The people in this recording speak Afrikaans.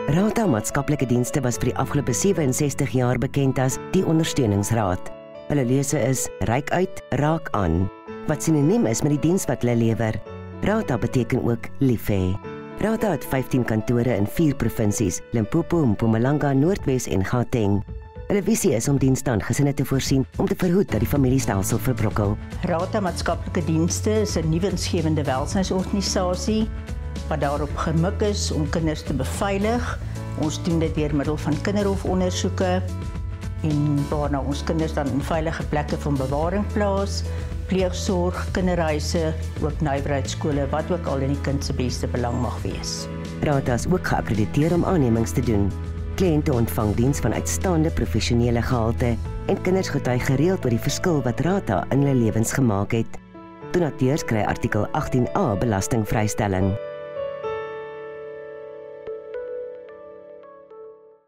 Rata Maatskaplike Dienste was vir die afgelope 67 jaar bekend as die Ondersteuningsraad. Hulle lese is Ryk uit, raak aan, wat sinoniem is met die diens wat hulle lewer. Rata beteken ook lief hê. Rata het 15 kantore in 4 provinsies, Limpopo, Mpumalanga, Noordwes en Gauteng. Hulle visie is om dienste aan gesinne te voorsien om te verhoed dat die familiestelsel verbrokkel. Rata Maatskaplike Dienste is 'n nuwensgewende welsynsorganisasie wat daarop gemik is om kinders te beveilig. Ons doen dit deur middel van kinderhofondersoeke en waarna ons kinders dan in veilige plekke van bewaring plaas, pleegsorg, kinderhuise, ook nywerheidsskole, wat ook al in die kind se beste belang mag wees. Rata is ook geakkrediteer om aannemings te doen. Kliënte ontvang diens van uitstaande professionele gehalte en kinders getuig gereeld oor die verskil wat Rata in hulle lewens gemaak het. Donateurs kry artikel 18A belastingvrystelling.